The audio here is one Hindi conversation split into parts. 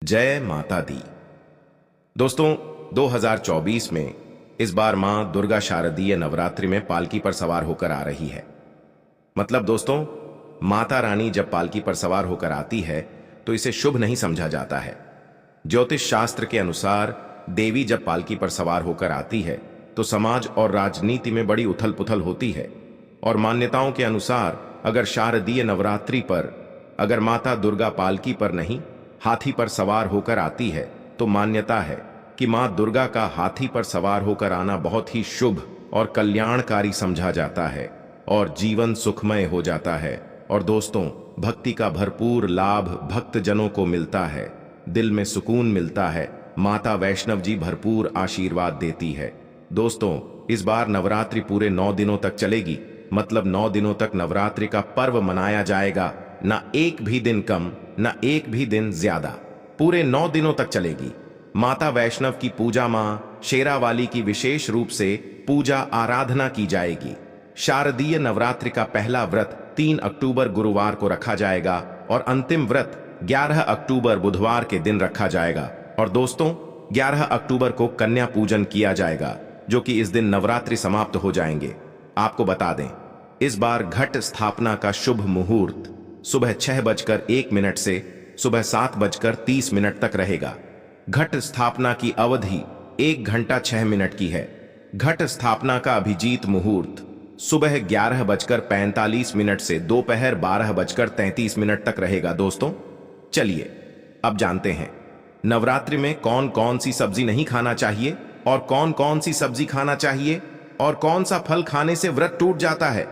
जय माता दी। दोस्तों 2024 में इस बार मां दुर्गा शारदीय नवरात्रि में पालकी पर सवार होकर आ रही है। मतलब दोस्तों, माता रानी जब पालकी पर सवार होकर आती है तो इसे शुभ नहीं समझा जाता है। ज्योतिष शास्त्र के अनुसार देवी जब पालकी पर सवार होकर आती है तो समाज और राजनीति में बड़ी उथल पुथल होती है। और मान्यताओं के अनुसार अगर शारदीय नवरात्रि पर अगर माता दुर्गा पालकी पर नहीं हाथी पर सवार होकर आती है तो मान्यता है कि मां दुर्गा का हाथी पर सवार होकर आना बहुत ही शुभ और कल्याणकारी समझा जाता है और जीवन सुखमय हो जाता है। और दोस्तों, भक्ति का भरपूर लाभ भक्त जनों को मिलता है, दिल में सुकून मिलता है। माता वैष्णव जी भरपूर आशीर्वाद देती है। दोस्तों, इस बार नवरात्रि पूरे 9 दिनों तक चलेगी। मतलब 9 दिनों तक नवरात्रि का पर्व मनाया जाएगा, ना एक भी दिन कम ना एक भी दिन ज्यादा। पूरे 9 दिनों तक चलेगी। माता वैष्णव की पूजा मां शेरावाली की विशेष रूप से पूजा आराधना की जाएगी। शारदीय नवरात्रि का पहला व्रत 3 अक्टूबर गुरुवार को रखा जाएगा और अंतिम व्रत 11 अक्टूबर बुधवार के दिन रखा जाएगा। और दोस्तों, 11 अक्टूबर को कन्या पूजन किया जाएगा, जो कि इस दिन नवरात्रि समाप्त हो जाएंगे। आपको बता दें, इस बार घट स्थापना का शुभ मुहूर्त सुबह 6:01 से सुबह 7:30 तक रहेगा। घट स्थापना की अवधि 1 घंटा 6 मिनट की है। घट स्थापना का अभिजीत मुहूर्त सुबह 11:45 से दोपहर 12:33 तक रहेगा। दोस्तों, चलिए अब जानते हैं नवरात्रि में कौन कौन सी सब्जी नहीं खाना चाहिए और कौन कौन सी सब्जी खाना चाहिए और कौन सा फल खाने से व्रत टूट जाता है।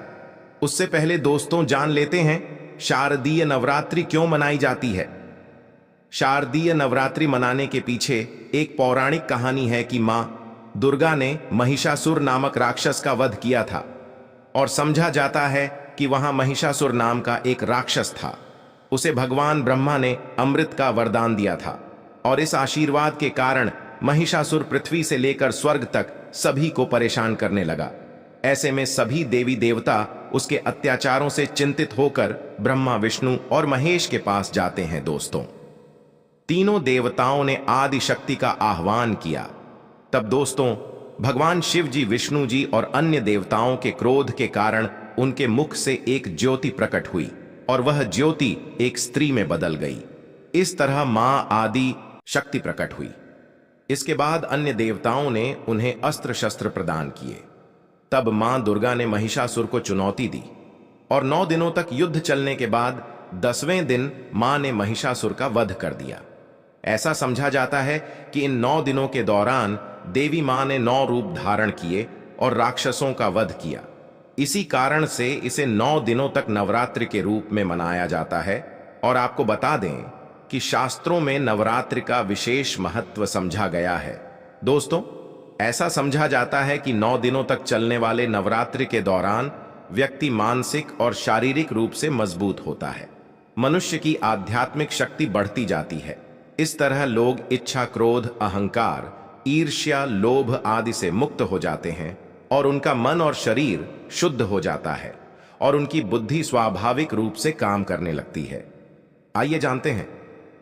उससे पहले दोस्तों, जान लेते हैं शारदीय नवरात्रि क्यों मनाई जाती है। शारदीय नवरात्रि मनाने के पीछे एक पौराणिक कहानी है कि मां दुर्गा ने महिषासुर नामक राक्षस का वध किया था और समझा जाता है कि वहां महिषासुर नाम का एक राक्षस था। उसे भगवान ब्रह्मा ने अमृत का वरदान दिया था और इस आशीर्वाद के कारण महिषासुर पृथ्वी से लेकर स्वर्ग तक सभी को परेशान करने लगा। ऐसे में सभी देवी देवता उसके अत्याचारों से चिंतित होकर ब्रह्मा, विष्णु और महेश के पास जाते हैं। दोस्तों, तीनों देवताओं ने आदि शक्ति का आह्वान किया। तब दोस्तों, भगवान शिव जी, विष्णु जी और अन्य देवताओं के क्रोध के कारण उनके मुख से एक ज्योति प्रकट हुई और वह ज्योति एक स्त्री में बदल गई। इस तरह मां आदि शक्ति प्रकट हुई। इसके बाद अन्य देवताओं ने उन्हें अस्त्र शस्त्र प्रदान किए। तब मां दुर्गा ने महिषासुर को चुनौती दी और 9 दिनों तक युद्ध चलने के बाद 10वें दिन मां ने महिषासुर का वध कर दिया। ऐसा समझा जाता है कि इन 9 दिनों के दौरान देवी मां ने 9 रूप धारण किए और राक्षसों का वध किया। इसी कारण से इसे 9 दिनों तक नवरात्रि के रूप में मनाया जाता है। और आपको बता दें कि शास्त्रों में नवरात्रि का विशेष महत्व समझा गया है। दोस्तों, ऐसा समझा जाता है कि 9 दिनों तक चलने वाले नवरात्रि के दौरान व्यक्ति मानसिक और शारीरिक रूप से मजबूत होता है। मनुष्य की आध्यात्मिक शक्ति बढ़ती जाती है। इस तरह लोग इच्छा, क्रोध, अहंकार, ईर्ष्या, लोभ आदि से मुक्त हो जाते हैं और उनका मन और शरीर शुद्ध हो जाता है और उनकी बुद्धि स्वाभाविक रूप से काम करने लगती है। आइए जानते हैं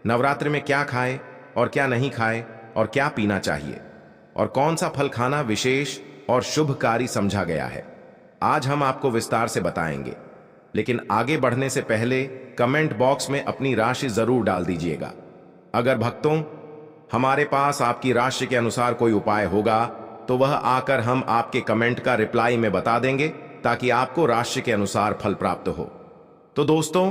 नवरात्रि में क्या खाएं और क्या नहीं खाएं और क्या पीना चाहिए और कौन सा फल खाना विशेष और शुभकारी समझा गया है। आज हम आपको विस्तार से बताएंगे, लेकिन आगे बढ़ने से पहले कमेंट बॉक्स में अपनी राशि जरूर डाल दीजिएगा। अगर भक्तों, हमारे पास आपकी राशि के अनुसार कोई उपाय होगा तो वह आकर हम आपके कमेंट का रिप्लाई में बता देंगे, ताकि आपको राशि के अनुसार फल प्राप्त हो। तो दोस्तों,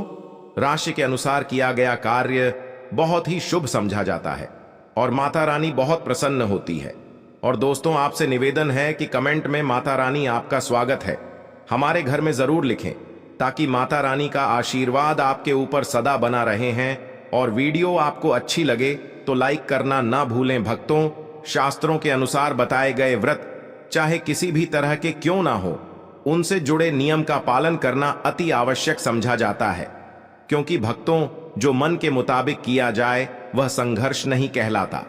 राशि के अनुसार किया गया कार्य बहुत ही शुभ समझा जाता है और माता रानी बहुत प्रसन्न होती है। और दोस्तों, आपसे निवेदन है कि कमेंट में माता रानी आपका स्वागत है हमारे घर में जरूर लिखें, ताकि माता रानी का आशीर्वाद आपके ऊपर सदा बना रहे हैं। और वीडियो आपको अच्छी लगे तो लाइक करना ना भूलें। भक्तों, शास्त्रों के अनुसार बताए गए व्रत चाहे किसी भी तरह के क्यों ना हो, उनसे जुड़े नियम का पालन करना अति आवश्यक समझा जाता है, क्योंकि भक्तों, जो मन के मुताबिक किया जाए वह संघर्ष नहीं कहलाता।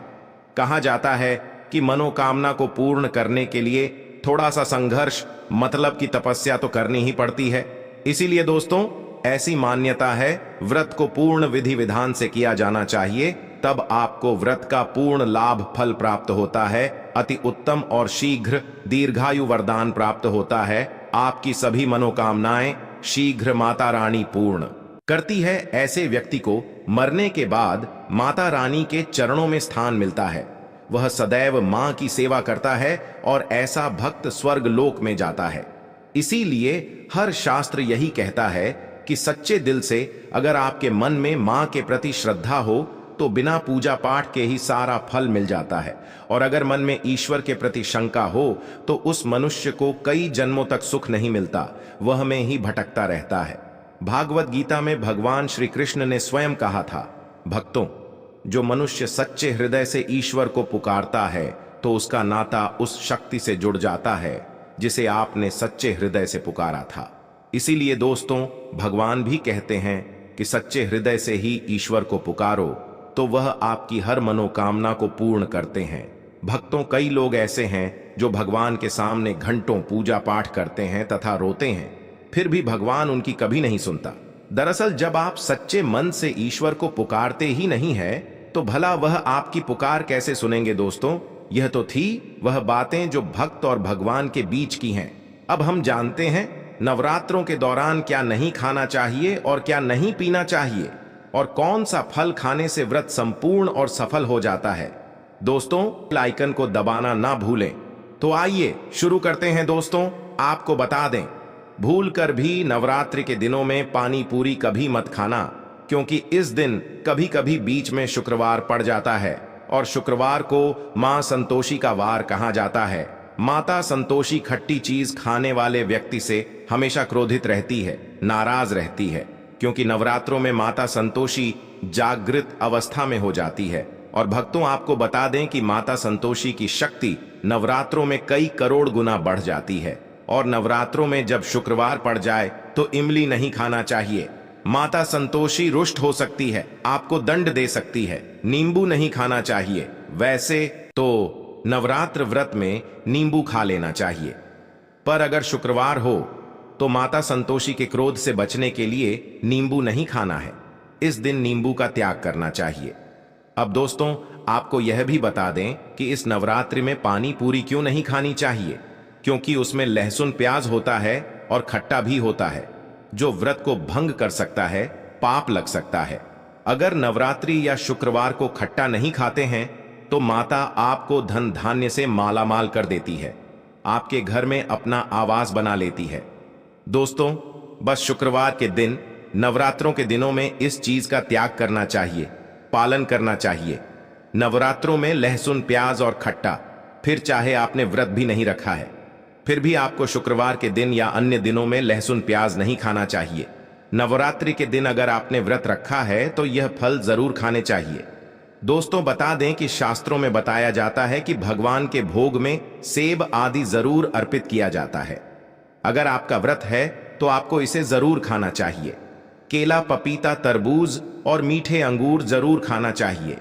कहा जाता है कि मनोकामना को पूर्ण करने के लिए थोड़ा सा संघर्ष मतलब की तपस्या तो करनी ही पड़ती है। इसीलिए दोस्तों, ऐसी मान्यता है व्रत को पूर्ण विधि विधान से किया जाना चाहिए तब आपको व्रत का पूर्ण लाभ फल प्राप्त होता है, अति उत्तम और शीघ्र दीर्घायु वरदान प्राप्त होता है। आपकी सभी मनोकामनाएं शीघ्र माता रानी पूर्ण करती है। ऐसे व्यक्ति को मरने के बाद माता रानी के चरणों में स्थान मिलता है। वह सदैव मां की सेवा करता है और ऐसा भक्त स्वर्ग लोक में जाता है। इसीलिए हर शास्त्र यही कहता है कि सच्चे दिल से अगर आपके मन में मां के प्रति श्रद्धा हो तो बिना पूजा पाठ के ही सारा फल मिल जाता है। और अगर मन में ईश्वर के प्रति शंका हो तो उस मनुष्य को कई जन्मों तक सुख नहीं मिलता, वह में ही भटकता रहता है। भागवत गीता में भगवान श्री कृष्ण ने स्वयं कहा था, भक्तों, जो मनुष्य सच्चे हृदय से ईश्वर को पुकारता है तो उसका नाता उस शक्ति से जुड़ जाता है जिसे आपने सच्चे हृदय से पुकारा था। इसीलिए दोस्तों, भगवान भी कहते हैं कि सच्चे हृदय से ही ईश्वर को पुकारो तो वह आपकी हर मनोकामना को पूर्ण करते हैं। भक्तों, कई लोग ऐसे हैं जो भगवान के सामने घंटों पूजा पाठ करते हैं तथा रोते हैं, फिर भी भगवान उनकी कभी नहीं सुनता। दरअसल जब आप सच्चे मन से ईश्वर को पुकारते ही नहीं है तो भला वह आपकी पुकार कैसे सुनेंगे दोस्तों। यह तो थी वह बातें जो भक्त और भगवान के बीच की हैं। अब हम जानते हैं नवरात्रों के दौरान क्या नहीं खाना चाहिए और क्या नहीं पीना चाहिए, और कौन सा फल खाने से व्रत संपूर्ण और सफल हो जाता है। दोस्तों, आइकन को दबाना ना भूलें। तो आइए शुरू करते हैं। दोस्तों, आपको बता दें, भूल कर भी नवरात्रि के दिनों में पानी पूरी कभी मत खाना, क्योंकि इस दिन कभी कभी बीच में शुक्रवार पड़ जाता है और शुक्रवार को मां संतोषी का वार कहा जाता है। माता संतोषी खट्टी चीज खाने वाले व्यक्ति से हमेशा क्रोधित रहती है, नाराज रहती है, क्योंकि नवरात्रों में माता संतोषी जागृत अवस्था में हो जाती है। और भक्तों, आपको बता दें कि माता संतोषी की शक्ति नवरात्रों में कई करोड़ गुना बढ़ जाती है। और नवरात्रों में जब शुक्रवार पड़ जाए तो इमली नहीं खाना चाहिए। माता संतोषी रुष्ट हो सकती है, आपको दंड दे सकती है। नींबू नहीं खाना चाहिए। वैसे तो नवरात्र व्रत में नींबू खा लेना चाहिए, पर अगर शुक्रवार हो तो माता संतोषी के क्रोध से बचने के लिए नींबू नहीं खाना है। इस दिन नींबू का त्याग करना चाहिए। अब दोस्तों, आपको यह भी बता दें कि इस नवरात्रि में पानी पूरी क्यों नहीं खानी चाहिए, क्योंकि उसमें लहसुन प्याज होता है और खट्टा भी होता है, जो व्रत को भंग कर सकता है, पाप लग सकता है। अगर नवरात्रि या शुक्रवार को खट्टा नहीं खाते हैं तो माता आपको धन धान्य से मालामाल कर देती है, आपके घर में अपना आवास बना लेती है। दोस्तों, बस शुक्रवार के दिन, नवरात्रों के दिनों में इस चीज का त्याग करना चाहिए, पालन करना चाहिए। नवरात्रों में लहसुन प्याज और खट्टा, फिर चाहे आपने व्रत भी नहीं रखा है, फिर भी आपको शुक्रवार के दिन या अन्य दिनों में लहसुन प्याज नहीं खाना चाहिए। नवरात्रि के दिन अगर आपने व्रत रखा है तो यह फल जरूर खाने चाहिए। दोस्तों, बता दें कि शास्त्रों में बताया जाता है कि भगवान के भोग में सेब आदि जरूर अर्पित किया जाता है। अगर आपका व्रत है तो आपको इसे जरूर खाना चाहिए। केला, पपीता, तरबूज और मीठे अंगूर जरूर खाना चाहिए।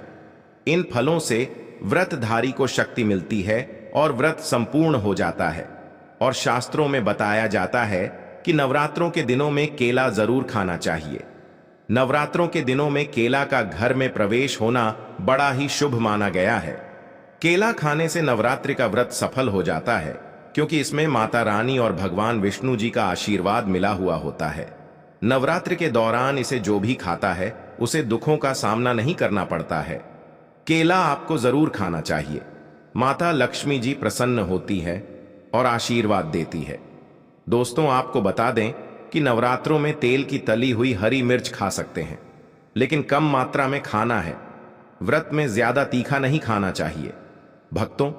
इन फलों से व्रतधारी को शक्ति मिलती है और व्रत संपूर्ण हो जाता है। और शास्त्रों में बताया जाता है कि नवरात्रों के दिनों में केला जरूर खाना चाहिए। नवरात्रों के दिनों में केला का घर में प्रवेश होना बड़ा ही शुभ माना गया है। केला खाने से नवरात्रि का व्रत सफल हो जाता है, क्योंकि इसमें माता रानी और भगवान विष्णु जी का आशीर्वाद मिला हुआ होता है। नवरात्रि के दौरान इसे जो भी खाता है उसे दुखों का सामना नहीं करना पड़ता है। केला आपको जरूर खाना चाहिए। माता लक्ष्मी जी प्रसन्न होती है और आशीर्वाद देती है। दोस्तों, आपको बता दें कि नवरात्रों में तेल की तली हुई हरी मिर्च खा सकते हैं, लेकिन कम मात्रा में खाना है। व्रत में ज्यादा तीखा नहीं खाना चाहिए। भक्तों,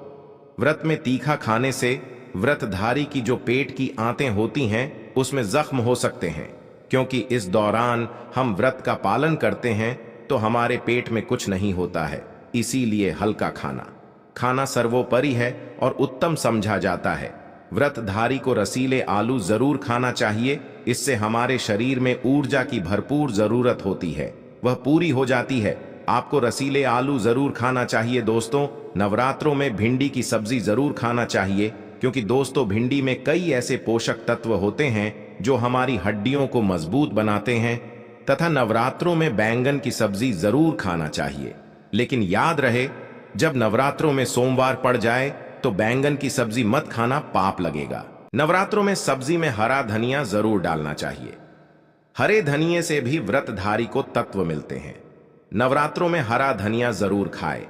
व्रत में तीखा खाने से व्रतधारी की जो पेट की आंतें होती हैं उसमें जख्म हो सकते हैं, क्योंकि इस दौरान हम व्रत का पालन करते हैं तो हमारे पेट में कुछ नहीं होता है। इसीलिए हल्का खाना सर्वोपरि है और उत्तम समझा जाता है। व्रतधारी को रसीले आलू जरूर खाना चाहिए। इससे हमारे शरीर में ऊर्जा की भरपूर जरूरत होती है, वह पूरी हो जाती है। आपको रसीले आलू जरूर खाना चाहिए। दोस्तों, नवरात्रों में भिंडी की सब्जी जरूर खाना चाहिए, क्योंकि दोस्तों भिंडी में कई ऐसे पोषक तत्व होते हैं जो हमारी हड्डियों को मजबूत बनाते हैं। तथा नवरात्रों में बैंगन की सब्जी जरूर खाना चाहिए। लेकिन याद रहे, जब नवरात्रों में सोमवार पड़ जाए तो बैंगन की सब्जी मत खाना, पाप लगेगा। नवरात्रों में सब्जी में हरा धनिया जरूर डालना चाहिए। हरे धनिये से भी व्रतधारी को तत्व मिलते हैं। नवरात्रों में हरा धनिया जरूर खाए,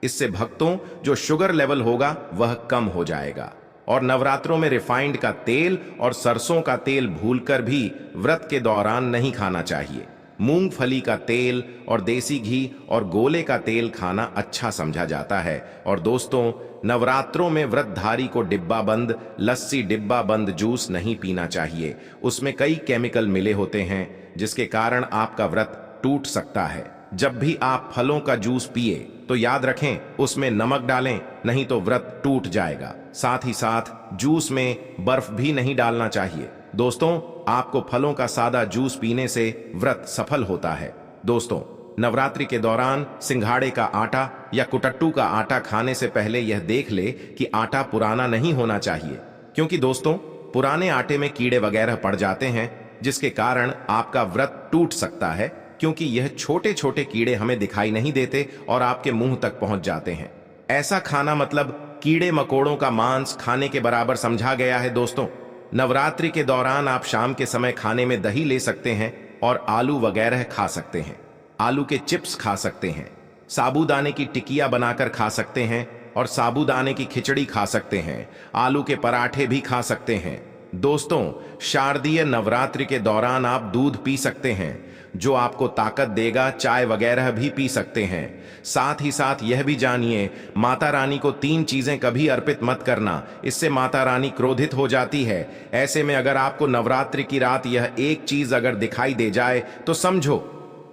इससे भक्तों जो शुगर लेवल होगा वह कम हो जाएगा। और नवरात्रों में रिफाइंड का तेल और सरसों का तेल भूलकर भी व्रत के दौरान नहीं खाना चाहिए। मूंगफली का तेल और देसी घी और गोले का तेल खाना अच्छा समझा जाता है। और दोस्तों, नवरात्रों में व्रतधारी को डिब्बा बंद लस्सी, डिब्बा बंद जूस नहीं पीना चाहिए। उसमें कई केमिकल मिले होते हैं जिसके कारण आपका व्रत टूट सकता है। जब भी आप फलों का जूस पिए तो याद रखें उसमें नमक डालें, नहीं तो व्रत टूट जाएगा। साथ ही साथ जूस में बर्फ भी नहीं डालना चाहिए। दोस्तों, आपको फलों का सादा जूस पीने से व्रत सफल होता है। दोस्तों, नवरात्रि के दौरान सिंघाड़े का आटा या कुटट्टू का आटा खाने से पहले यह देख ले कि आटा पुराना नहीं होना चाहिए, क्योंकि दोस्तों पुराने आटे में कीड़े वगैरह पड़ जाते हैं जिसके कारण आपका व्रत टूट सकता है, क्योंकि यह छोटे छोटे कीड़े हमें दिखाई नहीं देते और आपके मुंह तक पहुंच जाते हैं। ऐसा खाना मतलब कीड़े मकोड़ों का मांस खाने के बराबर समझा गया है। दोस्तों, नवरात्रि के दौरान आप शाम के समय खाने में दही ले सकते हैं और आलू वगैरह खा सकते हैं। आलू के चिप्स खा सकते हैं, साबूदाने की टिकिया बनाकर खा सकते हैं और साबूदाने की खिचड़ी खा सकते हैं। आलू के पराठे भी खा सकते हैं। दोस्तों, शारदीय नवरात्रि के दौरान आप दूध पी सकते हैं जो आपको ताकत देगा। चाय वगैरह भी पी सकते हैं। साथ ही साथ यह भी जानिए, माता रानी को 3 चीजें कभी अर्पित मत करना, इससे माता रानी क्रोधित हो जाती है। ऐसे में अगर आपको नवरात्रि की रात यह एक चीज अगर दिखाई दे जाए तो समझो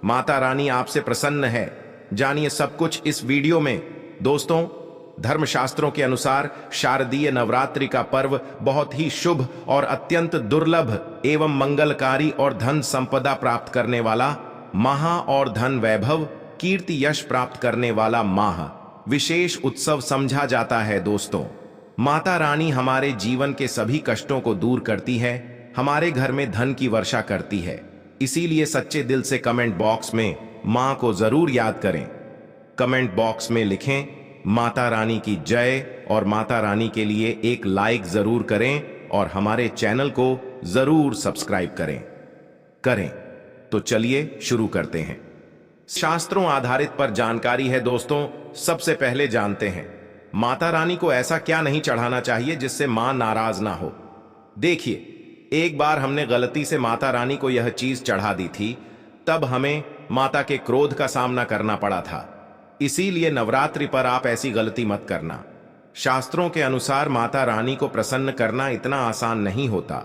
माता रानी आपसे प्रसन्न है। जानिए सब कुछ इस वीडियो में। दोस्तों, धर्मशास्त्रों के अनुसार शारदीय नवरात्रि का पर्व बहुत ही शुभ और अत्यंत दुर्लभ एवं मंगलकारी और धन संपदा प्राप्त करने वाला महा और धन वैभव कीर्ति यश प्राप्त करने वाला माह विशेष उत्सव समझा जाता है। दोस्तों, माता रानी हमारे जीवन के सभी कष्टों को दूर करती है, हमारे घर में धन की वर्षा करती है। इसीलिए सच्चे दिल से कमेंट बॉक्स में मां को जरूर याद करें। कमेंट बॉक्स में लिखें माता रानी की जय और माता रानी के लिए एक लाइक जरूर करें और हमारे चैनल को जरूर सब्सक्राइब करें। तो चलिए शुरू करते हैं। शास्त्रों आधारित पर जानकारी है। दोस्तों, सबसे पहले जानते हैं माता रानी को ऐसा क्या नहीं चढ़ाना चाहिए जिससे मां नाराज ना हो। देखिए, एक बार हमने गलती से माता रानी को यह चीज चढ़ा दी थी, तब हमें माता के क्रोध का सामना करना पड़ा था। इसीलिए नवरात्रि पर आप ऐसी गलती मत करना। शास्त्रों के अनुसार माता रानी को प्रसन्न करना इतना आसान नहीं होता,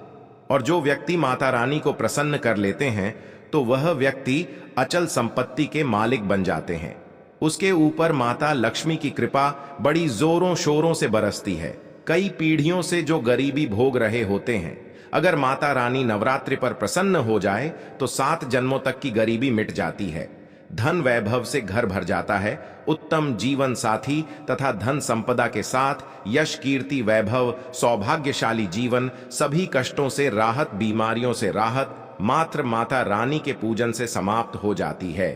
और जो व्यक्ति माता रानी को प्रसन्न कर लेते हैं तो वह व्यक्ति अचल संपत्ति के मालिक बन जाते हैं। उसके ऊपर माता लक्ष्मी की कृपा बड़ी जोरों शोरों से बरसती है। कई पीढ़ियों से जो गरीबी भोग रहे होते हैं, अगर माता रानी नवरात्रि पर प्रसन्न हो जाए तो 7 जन्मों तक की गरीबी मिट जाती है। धन वैभव से घर भर जाता है। उत्तम जीवन साथी तथा धन संपदा के साथ यश, कीर्ति, वैभव, सौभाग्यशाली जीवन, सभी कष्टों से राहत, बीमारियों से राहत मात्र माता रानी के पूजन से समाप्त हो जाती है।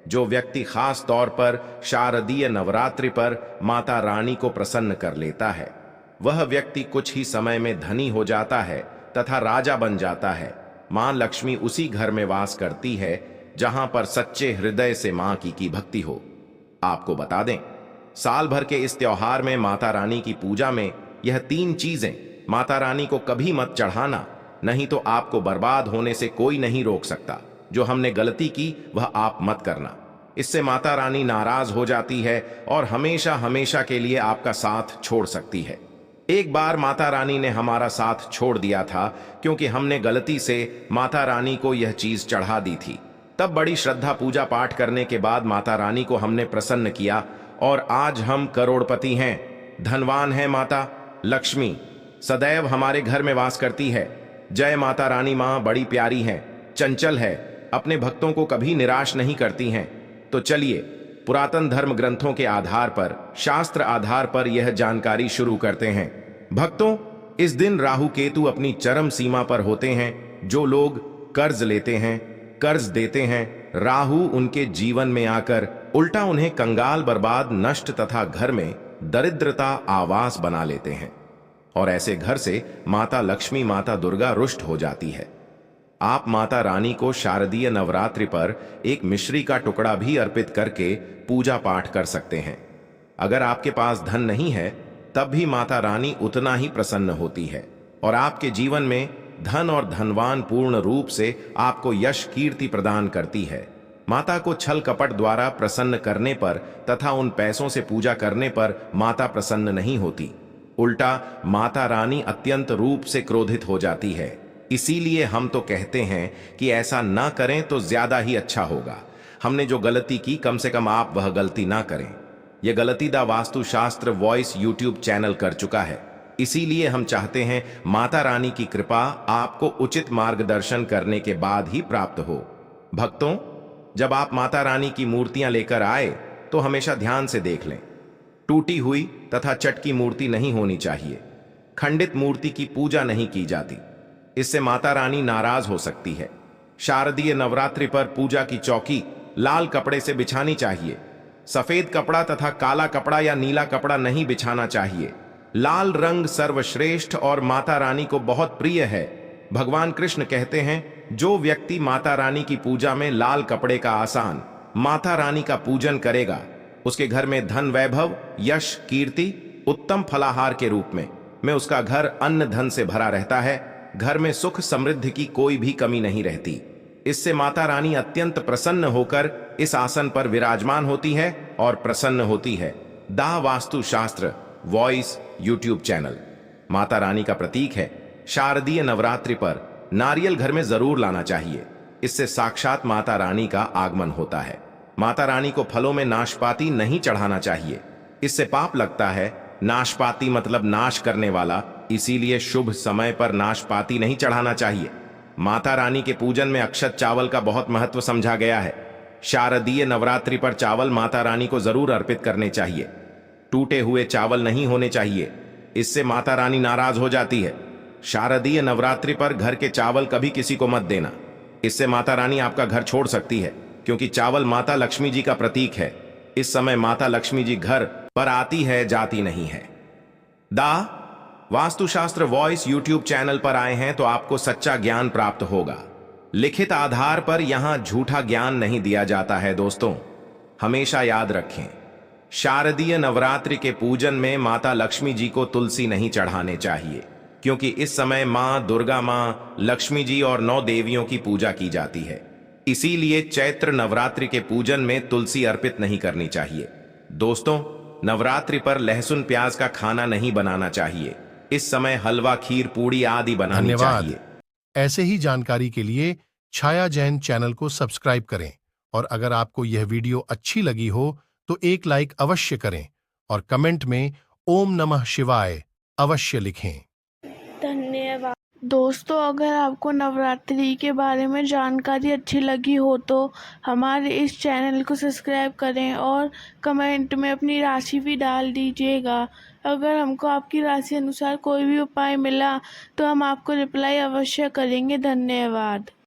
जो व्यक्ति खास तौर पर शारदीय नवरात्रि पर माता रानी को प्रसन्न कर लेता है, वह व्यक्ति कुछ ही समय में धनी हो जाता है तथा राजा बन जाता है। मां लक्ष्मी उसी घर में वास करती है जहां पर सच्चे हृदय से मां की भक्ति हो। आपको बता दें, साल भर के इस त्योहार में माता रानी की पूजा में यह 3 चीजें माता रानी को कभी मत चढ़ाना, नहीं तो आपको बर्बाद होने से कोई नहीं रोक सकता। जो हमने गलती की वह आप मत करना, इससे माता रानी नाराज हो जाती है और हमेशा हमेशा के लिए आपका साथ छोड़ सकती है। एक बार माता रानी ने हमारा साथ छोड़ दिया था क्योंकि हमने गलती से माता रानी को यह चीज चढ़ा दी थी। तब बड़ी श्रद्धा पूजा पाठ करने के बाद माता रानी को हमने प्रसन्न किया और आज हम करोड़पति हैं, धनवान हैं। माता लक्ष्मी सदैव हमारे घर में वास करती है। जय माता रानी। मां बड़ी प्यारी हैं, चंचल है, अपने भक्तों को कभी निराश नहीं करती हैं। तो चलिए पुरातन धर्म ग्रंथों के आधार पर, शास्त्र आधार पर यह जानकारी शुरू करते हैं। भक्तों, इस दिन राहु केतु अपनी चरम सीमा पर होते हैं। जो लोग कर्ज लेते हैं, कर्ज देते हैं, राहु उनके जीवन में आकर उल्टा उन्हें कंगाल, बर्बाद, नष्ट तथा घर में दरिद्रता आवास बना लेते हैं और ऐसे घर से माता लक्ष्मी, माता दुर्गा रुष्ट हो जाती है। आप माता रानी को शारदीय नवरात्रि पर एक मिश्री का टुकड़ा भी अर्पित करके पूजा पाठ कर सकते हैं। अगर आपके पास धन नहीं है तब भी माता रानी उतना ही प्रसन्न होती है और आपके जीवन में धन और धनवान पूर्ण रूप से आपको यश कीर्ति प्रदान करती है। माता को छल कपट द्वारा प्रसन्न करने पर तथा उन पैसों से पूजा करने पर माता प्रसन्न नहीं होती, उल्टा माता रानी अत्यंत रूप से क्रोधित हो जाती है। इसीलिए हम तो कहते हैं कि ऐसा ना करें तो ज्यादा ही अच्छा होगा। हमने जो गलती की कम से कम आप वह गलती ना करें। यह गलतीदा वास्तुशास्त्र वॉइस यूट्यूब चैनल कर चुका है, इसीलिए हम चाहते हैं माता रानी की कृपा आपको उचित मार्गदर्शन करने के बाद ही प्राप्त हो। भक्तों, जब आप माता रानी की मूर्तियां लेकर आए तो हमेशा ध्यान से देख लें। टूटी हुई तथा चटकी मूर्ति नहीं होनी चाहिए। खंडित मूर्ति की पूजा नहीं की जाती, इससे माता रानी नाराज हो सकती है। शारदीय नवरात्रि पर पूजा की चौकी लाल कपड़े से बिछानी चाहिए। सफेद कपड़ा तथा काला कपड़ा या नीला कपड़ा नहीं बिछाना चाहिए। लाल रंग सर्वश्रेष्ठ और माता रानी को बहुत प्रिय है। भगवान कृष्ण कहते हैं, जो व्यक्ति माता रानी की पूजा में लाल कपड़े का आसान माता रानी का पूजन करेगा, उसके घर में धन, वैभव, यश, कीर्ति, उत्तम फलाहार के रूप में उसका घर अन्न धन से भरा रहता है। घर में सुख समृद्धि की कोई भी कमी नहीं रहती। इससे माता रानी अत्यंत प्रसन्न होकर इस आसन पर विराजमान होती है और प्रसन्न होती है। दाह वास्तु शास्त्र voice YouTube channel Mata Rani का प्रतीक है। शारदीय नवरात्रि पर नारियल घर में जरूर लाना चाहिए, इससे साक्षात माता रानी का आगमन होता है। माता रानी को फलों में नाशपाती नहीं चढ़ाना चाहिए, इससे पाप लगता है। नाशपाती मतलब नाश करने वाला, इसीलिए शुभ समय पर नाशपाती नहीं चढ़ाना चाहिए। माता रानी के पूजन में अक्षत चावल का बहुत महत्व समझा गया है। शारदीय नवरात्रि पर चावल माता रानी को जरूर अर्पित करने चाहिए। टूटे हुए चावल नहीं होने चाहिए, इससे माता रानी नाराज हो जाती है। शारदीय नवरात्रि पर घर के चावल कभी किसी को मत देना, इससे माता रानी आपका घर छोड़ सकती है, क्योंकि चावल माता लक्ष्मी जी का प्रतीक है। इस समय माता लक्ष्मी जी घर पर आती है, जाती नहीं है। दाह वास्तुशास्त्र वॉइस यूट्यूब चैनल पर आए हैं तो आपको सच्चा ज्ञान प्राप्त होगा। लिखित आधार पर यहां झूठा ज्ञान नहीं दिया जाता है। दोस्तों, हमेशा याद रखें, शारदीय नवरात्रि के पूजन में माता लक्ष्मी जी को तुलसी नहीं चढ़ाने चाहिए, क्योंकि इस समय मां दुर्गा, मां लक्ष्मी जी और 9 देवियों की पूजा की जाती है। इसीलिए चैत्र नवरात्रि के पूजन में तुलसी अर्पित नहीं करनी चाहिए। दोस्तों, नवरात्रि पर लहसुन प्याज का खाना नहीं बनाना चाहिए। इस समय हलवा, खीर, पूड़ी आदि बनानी चाहिए। ऐसे ही जानकारी के लिए छाया जैन चैनल को सब्सक्राइब करें और अगर आपको यह वीडियो अच्छी लगी हो तो एक लाइक अवश्य करें और कमेंट में ओम नमः शिवाय अवश्य लिखें। धन्यवाद। दोस्तों, अगर आपको नवरात्रि के बारे में जानकारी अच्छी लगी हो तो हमारे इस चैनल को सब्सक्राइब करें और कमेंट में अपनी राशि भी डाल दीजिएगा। अगर हमको आपकी राशि अनुसार कोई भी उपाय मिला तो हम आपको रिप्लाई अवश्य करेंगे। धन्यवाद।